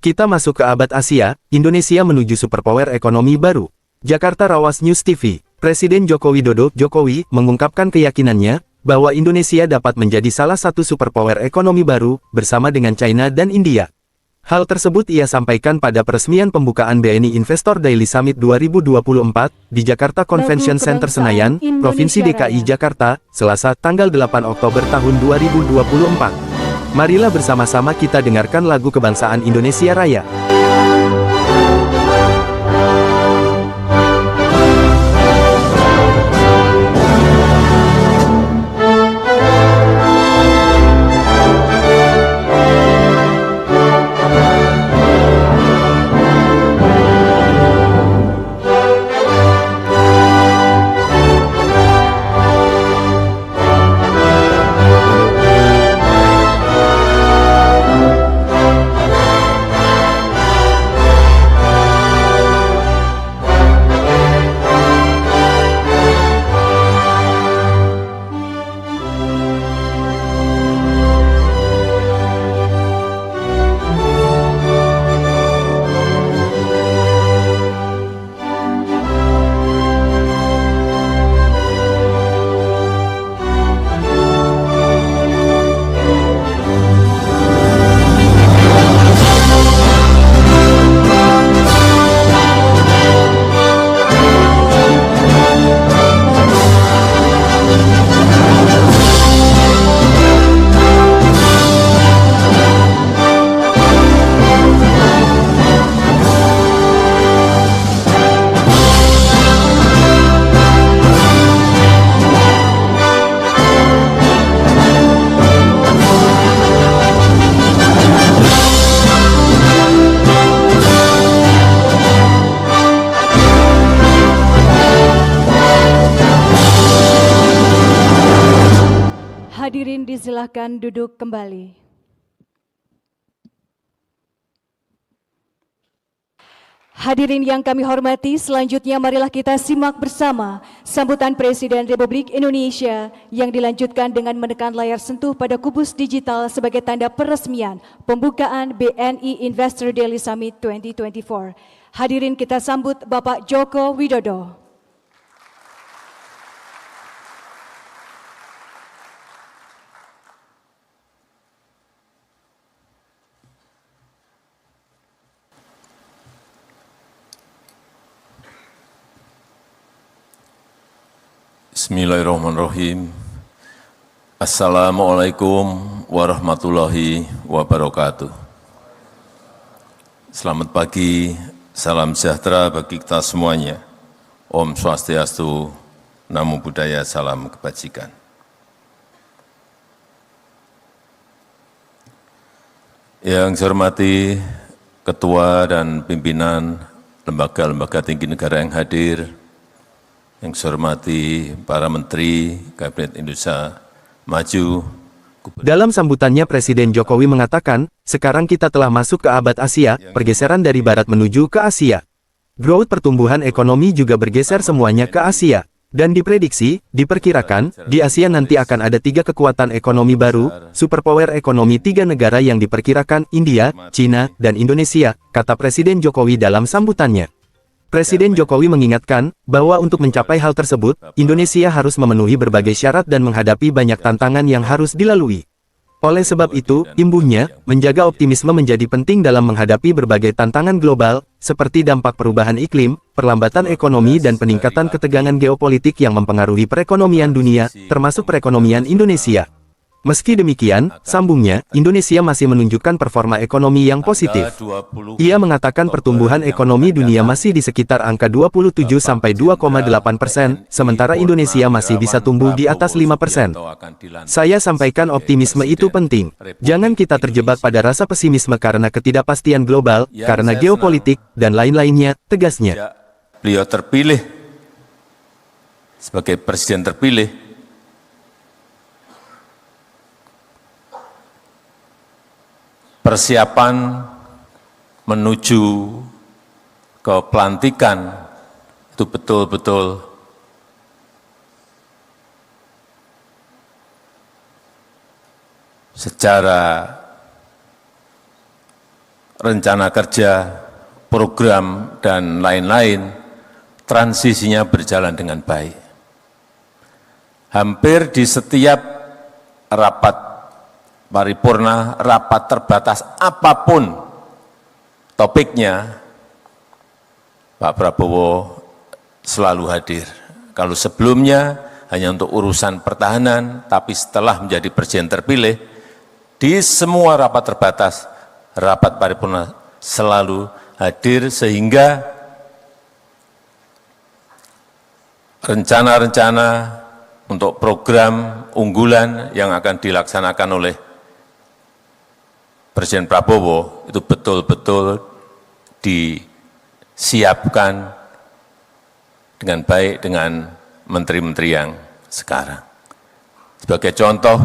Kita masuk ke abad Asia, Indonesia menuju superpower ekonomi baru. Jakarta Rawas News TV, Presiden Joko Widodo Jokowi mengungkapkan keyakinannya bahwa Indonesia dapat menjadi salah satu superpower ekonomi baru bersama dengan China dan India. Hal tersebut ia sampaikan pada peresmian pembukaan BNI Investor Daily Summit 2024 di Jakarta Convention Center Senayan, Provinsi DKI Jakarta, Selasa tanggal 8 Oktober tahun 2024. Marilah bersama-sama kita dengarkan lagu kebangsaan Indonesia Raya. Hadirin disilahkan duduk kembali. Hadirin yang kami hormati, selanjutnya marilah kita simak bersama sambutan Presiden Republik Indonesia yang dilanjutkan dengan menekan layar sentuh pada kubus digital sebagai tanda peresmian pembukaan BNI Investor Daily Summit 2024. Hadirin kita sambut Bapak Joko Widodo. Bismillahirrahmanirrahim. Assalamualaikum warahmatullahi wabarakatuh. Selamat pagi, salam sejahtera bagi kita semuanya. Om Swastiastu, Namo Buddhaya, salam kebajikan. Yang saya hormati Ketua dan Pimpinan Lembaga-Lembaga Tinggi Negara yang hadir, yang saya hormati para Menteri Kabinet Indonesia Maju. Dalam sambutannya Presiden Jokowi mengatakan, sekarang kita telah masuk ke abad Asia, pergeseran dari Barat menuju ke Asia. Growth pertumbuhan ekonomi juga bergeser semuanya ke Asia. Dan diprediksi, diperkirakan, di Asia nanti akan ada 3 kekuatan ekonomi baru, superpower ekonomi 3 negara yang diperkirakan India, China, dan Indonesia, kata Presiden Jokowi dalam sambutannya. Presiden Jokowi mengingatkan bahwa untuk mencapai hal tersebut, Indonesia harus memenuhi berbagai syarat dan menghadapi banyak tantangan yang harus dilalui. Oleh sebab itu, imbuhnya, menjaga optimisme menjadi penting dalam menghadapi berbagai tantangan global, seperti dampak perubahan iklim, perlambatan ekonomi dan peningkatan ketegangan geopolitik yang mempengaruhi perekonomian dunia, termasuk perekonomian Indonesia. Meski demikian, sambungnya, Indonesia masih menunjukkan performa ekonomi yang positif. Ia mengatakan pertumbuhan ekonomi dunia masih di sekitar angka 27–2,8%, sementara Indonesia masih bisa tumbuh di atas 5%. Saya sampaikan optimisme itu penting. Jangan kita terjebak pada rasa pesimisme karena ketidakpastian global, karena geopolitik, dan lain-lainnya, tegasnya. Beliau terpilih sebagai Presiden terpilih, persiapan menuju ke pelantikan itu betul-betul secara rencana kerja, program, dan lain-lain, transisinya berjalan dengan baik. Hampir di setiap rapat paripurna, rapat terbatas apapun topiknya, Pak Prabowo selalu hadir. Kalau sebelumnya hanya untuk urusan pertahanan, tapi setelah menjadi presiden terpilih, di semua rapat terbatas, rapat paripurna selalu hadir, sehingga rencana-rencana untuk program unggulan yang akan dilaksanakan oleh Presiden Prabowo itu betul-betul disiapkan dengan baik dengan menteri-menteri yang sekarang. Sebagai contoh,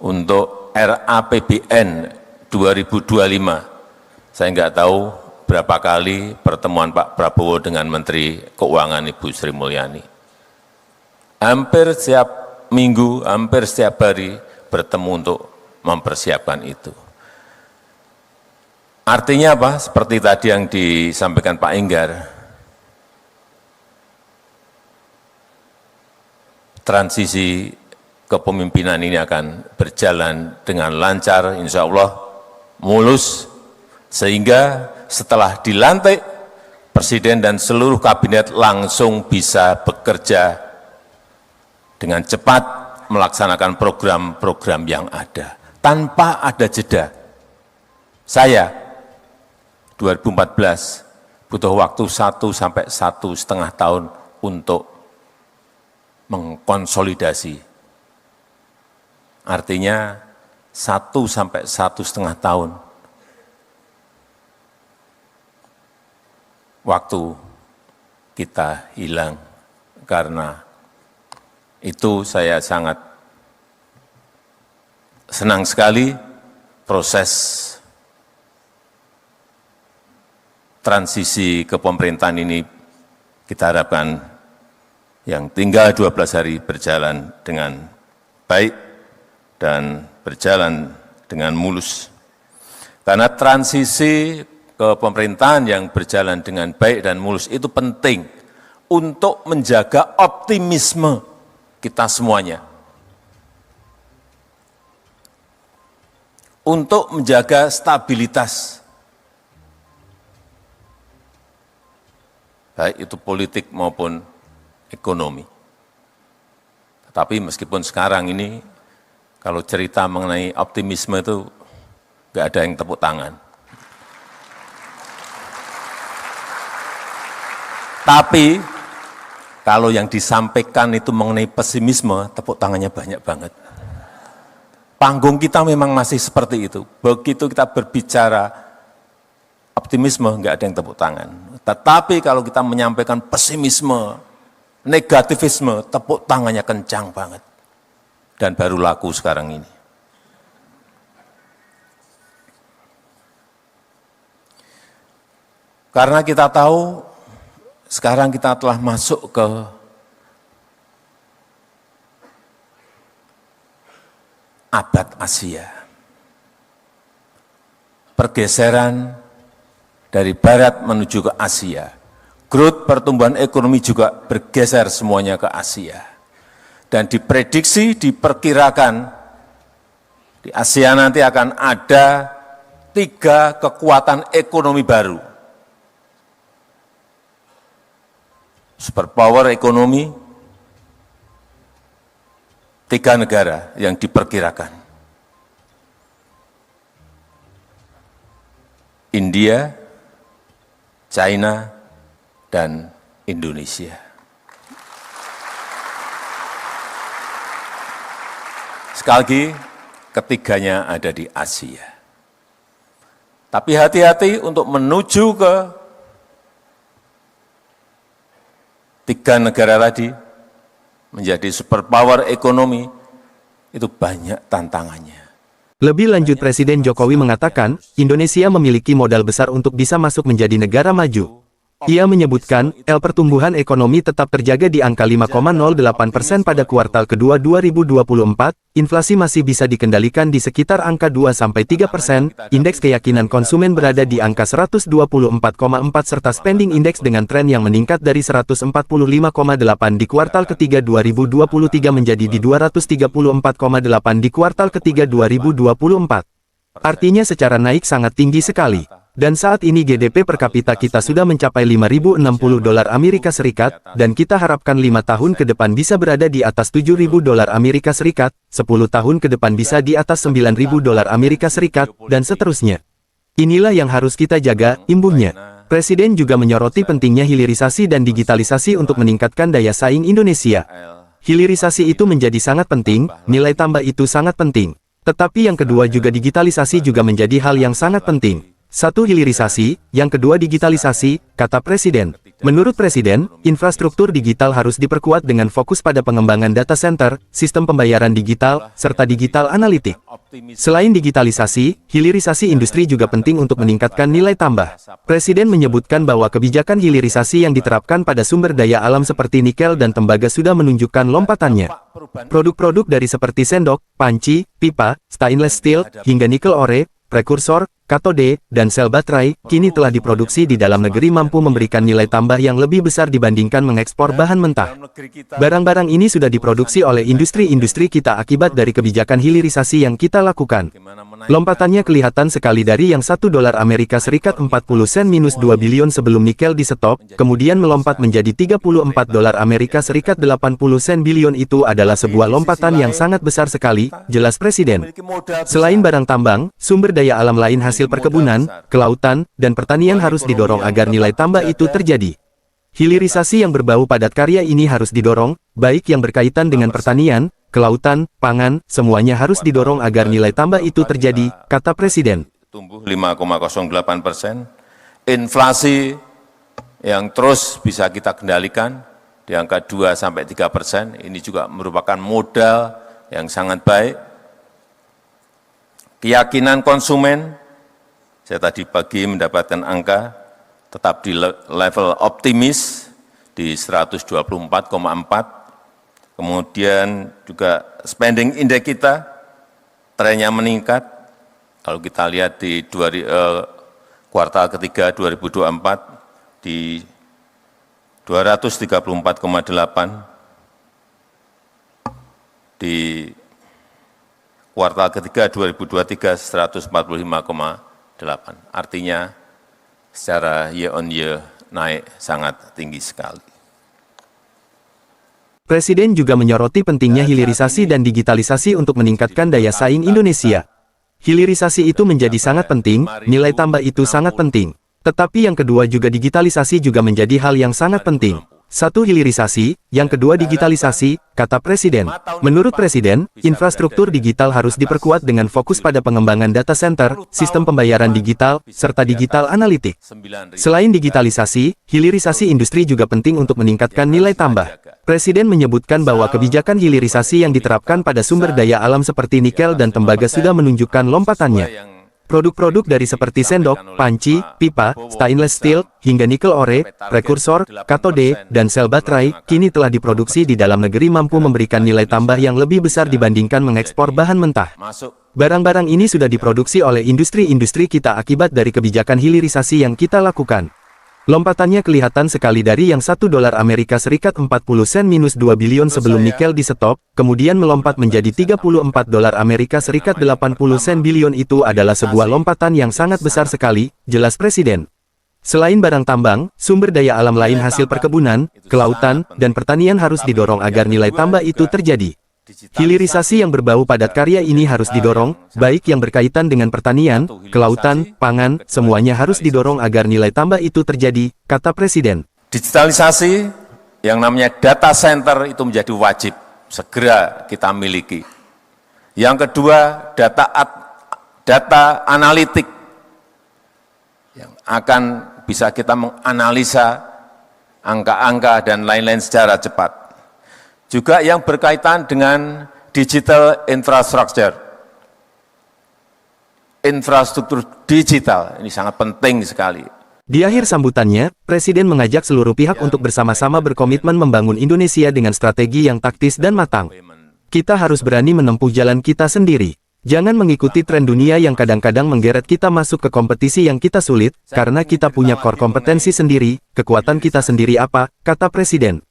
untuk RAPBN 2025, saya nggak tahu berapa kali pertemuan Pak Prabowo dengan Menteri Keuangan Ibu Sri Mulyani. Hampir setiap minggu, hampir setiap hari bertemu untuk mempersiapkan itu. Artinya apa? Seperti tadi yang disampaikan Pak Enggar, transisi kepemimpinan ini akan berjalan dengan lancar, insya Allah mulus, sehingga setelah dilantik, Presiden dan seluruh kabinet langsung bisa bekerja dengan cepat melaksanakan program-program yang ada, tanpa ada jeda. Saya 2014 butuh waktu 1 sampai 1,5 tahun untuk mengkonsolidasi. Artinya 1 sampai 1,5 tahun waktu kita hilang. Karena itu saya sangat senang sekali proses transisi kepemerintahan ini, kita harapkan yang tinggal 12 hari berjalan dengan baik dan berjalan dengan mulus. Karena transisi kepemerintahan yang berjalan dengan baik dan mulus itu penting untuk menjaga optimisme kita semuanya, untuk menjaga stabilitas, baik itu politik maupun ekonomi. Tetapi meskipun sekarang ini, kalau cerita mengenai optimisme itu nggak ada yang tepuk tangan. Tapi kalau yang disampaikan itu mengenai pesimisme, tepuk tangannya banyak banget. Panggung kita memang masih seperti itu. Begitu kita berbicara optimisme, nggak ada yang tepuk tangan. Tetapi kalau kita menyampaikan pesimisme, negativisme, tepuk tangannya kencang banget. Dan baru laku sekarang ini. Karena kita tahu sekarang kita telah masuk ke abad Asia. Pergeseran dari barat menuju ke Asia. Growth pertumbuhan ekonomi juga bergeser semuanya ke Asia. Dan diprediksi, diperkirakan di Asia nanti akan ada 3 kekuatan ekonomi baru. Superpower ekonomi, 3 negara yang diperkirakan. India, China, dan Indonesia. Sekali lagi, ketiganya ada di Asia. Tapi hati-hati untuk menuju ke 3 negara tadi, menjadi superpower ekonomi, itu banyak tantangannya. Lebih lanjut Presiden Jokowi mengatakan, Indonesia memiliki modal besar untuk bisa masuk menjadi negara maju. Ia menyebutkan, pertumbuhan ekonomi tetap terjaga di angka 5,08% pada kuartal kedua 2024, inflasi masih bisa dikendalikan di sekitar angka 2-3%, indeks keyakinan konsumen berada di angka 124,4 serta spending index dengan tren yang meningkat dari 145,8 di kuartal ketiga 2023 menjadi di 234,8 di kuartal ketiga 2024. Artinya secara naik sangat tinggi sekali. Dan saat ini GDP per kapita kita sudah mencapai 5.060 dolar Amerika Serikat, dan kita harapkan 5 tahun ke depan bisa berada di atas 7.000 dolar Amerika Serikat, 10 tahun ke depan bisa di atas 9.000 dolar Amerika Serikat, dan seterusnya. Inilah yang harus kita jaga, imbuhnya. Presiden juga menyoroti pentingnya hilirisasi dan digitalisasi untuk meningkatkan daya saing Indonesia. Hilirisasi itu menjadi sangat penting, nilai tambah itu sangat penting. Tetapi yang kedua juga digitalisasi juga menjadi hal yang sangat penting. Satu hilirisasi, yang kedua digitalisasi, kata Presiden. Menurut Presiden, infrastruktur digital harus diperkuat dengan fokus pada pengembangan data center, sistem pembayaran digital, serta digital analitik. Selain digitalisasi, hilirisasi industri juga penting untuk meningkatkan nilai tambah. Presiden menyebutkan bahwa kebijakan hilirisasi yang diterapkan pada sumber daya alam seperti nikel dan tembaga sudah menunjukkan lompatannya. Produk-produk dari seperti sendok, panci, pipa, stainless steel, hingga nikel ore, prekursor, katode, dan sel baterai, kini telah diproduksi di dalam negeri mampu memberikan nilai tambah yang lebih besar dibandingkan mengekspor bahan mentah. Barang-barang ini sudah diproduksi oleh industri-industri kita akibat dari kebijakan hilirisasi yang kita lakukan. Lompatannya kelihatan sekali dari yang 1 dolar Amerika Serikat 40 sen minus 2 bilion sebelum nikel di stop, kemudian melompat menjadi 34 dolar Amerika Serikat 80 sen bilion itu adalah sebuah lompatan yang sangat besar sekali, jelas Presiden. Selain barang tambang, sumber daya alam lain hasil perkebunan, kelautan, dan pertanian harus didorong agar nilai tambah itu terjadi. Hilirisasi yang berbau padat karya ini harus didorong, baik yang berkaitan dengan pertanian, kelautan, pangan, semuanya harus didorong agar nilai tambah itu terjadi, kata Presiden. Tumbuh 5,08%, inflasi yang terus bisa kita kendalikan di angka 2-3%, ini juga merupakan modal yang sangat baik. Keyakinan konsumen, saya tadi pagi mendapatkan angka, tetap di level optimis di 124,4. Kemudian juga spending index kita, trennya meningkat. Kalau kita lihat di kuartal ketiga 2024, di 234,8. Di kuartal ketiga 2023, 145,8. Artinya secara year on year naik sangat tinggi sekali. Presiden juga menyoroti pentingnya hilirisasi dan digitalisasi untuk meningkatkan daya saing Indonesia. Hilirisasi itu menjadi sangat penting, nilai tambah itu sangat penting. Tetapi yang kedua juga digitalisasi juga menjadi hal yang sangat penting. Satu hilirisasi, yang kedua digitalisasi, kata Presiden. Menurut Presiden, infrastruktur digital harus diperkuat dengan fokus pada pengembangan data center, sistem pembayaran digital, serta digital analitik. Selain digitalisasi, hilirisasi industri juga penting untuk meningkatkan nilai tambah. Presiden menyebutkan bahwa kebijakan hilirisasi yang diterapkan pada sumber daya alam seperti nikel dan tembaga sudah menunjukkan lompatannya. Produk-produk dari seperti sendok, panci, pipa, stainless steel, hingga nikel ore, prekursor, katode, dan sel baterai, kini telah diproduksi di dalam negeri mampu memberikan nilai tambah yang lebih besar dibandingkan mengekspor bahan mentah. Barang-barang ini sudah diproduksi oleh industri-industri kita akibat dari kebijakan hilirisasi yang kita lakukan. Lompatannya kelihatan sekali dari yang 1 dolar Amerika Serikat 40 sen minus 2 bilion sebelum nikel di stop, kemudian melompat menjadi 34 dolar Amerika Serikat 80 sen bilion itu adalah sebuah lompatan yang sangat besar sekali, jelas Presiden. Selain barang tambang, sumber daya alam lain hasil perkebunan, kelautan, dan pertanian harus didorong agar nilai tambah itu terjadi. Hilirisasi yang berbau padat karya ini harus didorong, baik yang berkaitan dengan pertanian, kelautan, pangan, semuanya harus didorong agar nilai tambah itu terjadi, kata Presiden. Digitalisasi yang namanya data center itu menjadi wajib, segera kita miliki. Yang kedua, data analitik yang akan bisa kita menganalisa angka-angka dan lain-lain secara cepat. Juga yang berkaitan dengan digital infrastructure. Infrastruktur digital, ini sangat penting sekali. Di akhir sambutannya, Presiden mengajak seluruh pihak untuk bersama-sama berkomitmen membangun Indonesia dengan strategi yang taktis dan matang. Kita harus berani menempuh jalan kita sendiri. Jangan mengikuti tren dunia yang kadang-kadang menggeret kita masuk ke kompetisi yang kita sulit, karena kita punya core kompetensi sendiri, kekuatan kita sendiri apa, kata Presiden.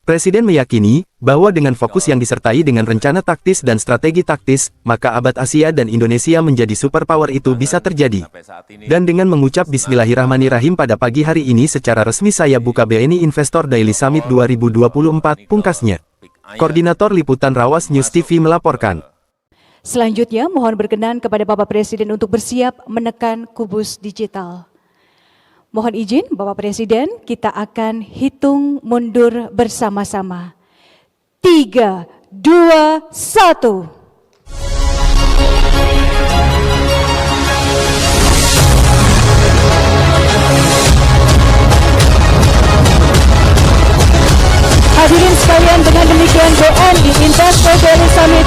Presiden meyakini, bahwa dengan fokus yang disertai dengan rencana taktis dan strategi taktis, maka abad Asia dan Indonesia menjadi superpower itu bisa terjadi. Dan dengan mengucap Bismillahirrahmanirrahim pada pagi hari ini secara resmi saya buka BNI Investor Daily Summit 2024, pungkasnya. Koordinator Liputan Rawas News TV melaporkan. Selanjutnya, mohon berkenan kepada Bapak Presiden untuk bersiap menekan kubus digital. Mohon izin Bapak Presiden, kita akan hitung mundur bersama-sama. 3, 2, 1. Hadirin sekalian, dengan demikian BNI Investor Daily Summit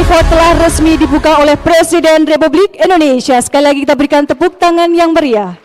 2024 telah resmi dibuka oleh Presiden Republik Indonesia. Sekali lagi kita berikan tepuk tangan yang meriah.